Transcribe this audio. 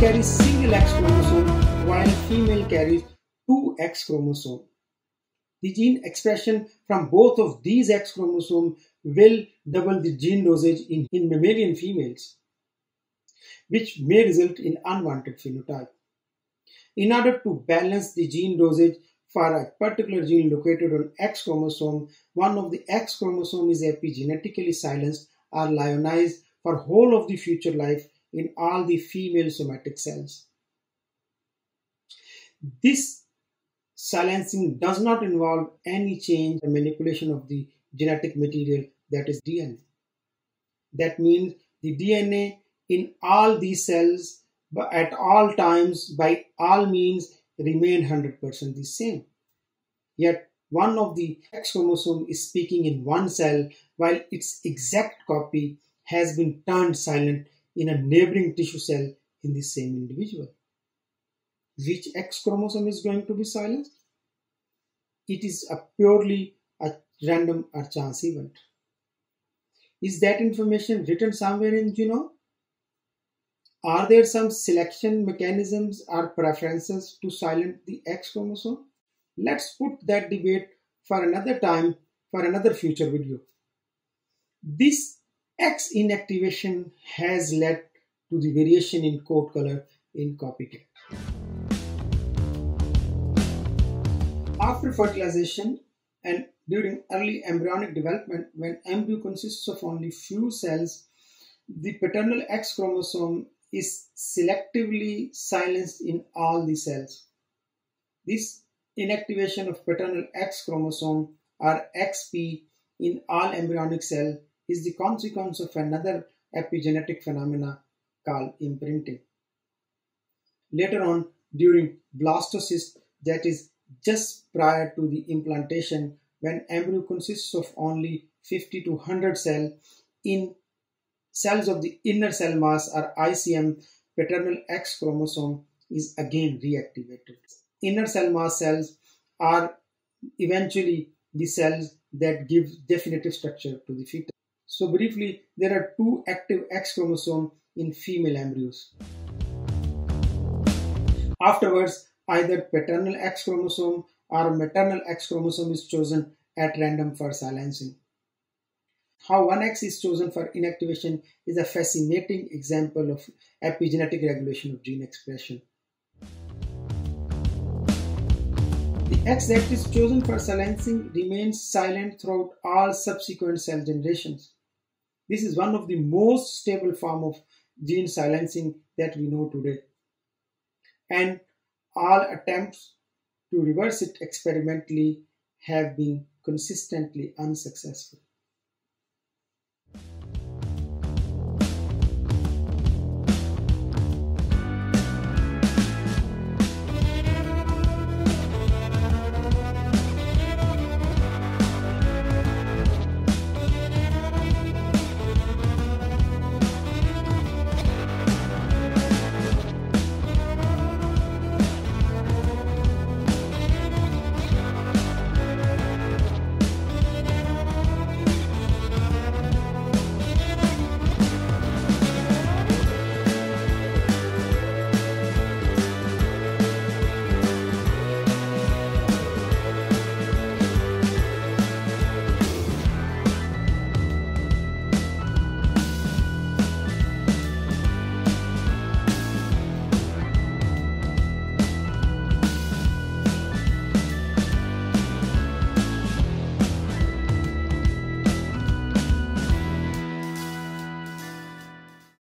carries single X chromosome while female carries two X chromosomes. The gene expression from both of these X chromosomes will double the gene dosage in mammalian females, which may result in unwanted phenotype. In order to balance the gene dosage for a particular gene located on X chromosome, one of the X chromosomes is epigenetically silenced or lionized for whole of the future life in all the female somatic cells. This silencing does not involve any change or manipulation of the genetic material, that is DNA. That means the DNA in all these cells at all times by all means remain 100% the same. Yet one of the X chromosome is speaking in one cell while its exact copy has been turned silent in a neighboring tissue cell in the same individual. Which X chromosome is going to be silenced? It is purely a random or chance event. Is that information written somewhere in genome? Are there some selection mechanisms or preferences to silence the X chromosome? Let's put that debate for another time, for another future video. This X inactivation has led to the variation in coat color in copycat. After fertilization and during early embryonic development, when embryo consists of only few cells, the paternal X chromosome is selectively silenced in all the cells. This inactivation of paternal X chromosome or XP in all embryonic cells is the consequence of another epigenetic phenomena called imprinting. Later on, during blastocyst, that is just prior to the implantation, when embryo consists of only 50 to 100 cells, in cells of the inner cell mass or ICM, paternal X chromosome is again reactivated. Inner cell mass cells are eventually the cells that give definitive structure to the fetus. So briefly, there are two active X chromosomes in female embryos. Afterwards, either paternal X chromosome or maternal X chromosome is chosen at random for silencing. How one X is chosen for inactivation is a fascinating example of epigenetic regulation of gene expression. The X that is chosen for silencing remains silent throughout all subsequent cell generations. This is one of the most stable forms of gene silencing that we know today, and all attempts to reverse it experimentally have been consistently unsuccessful.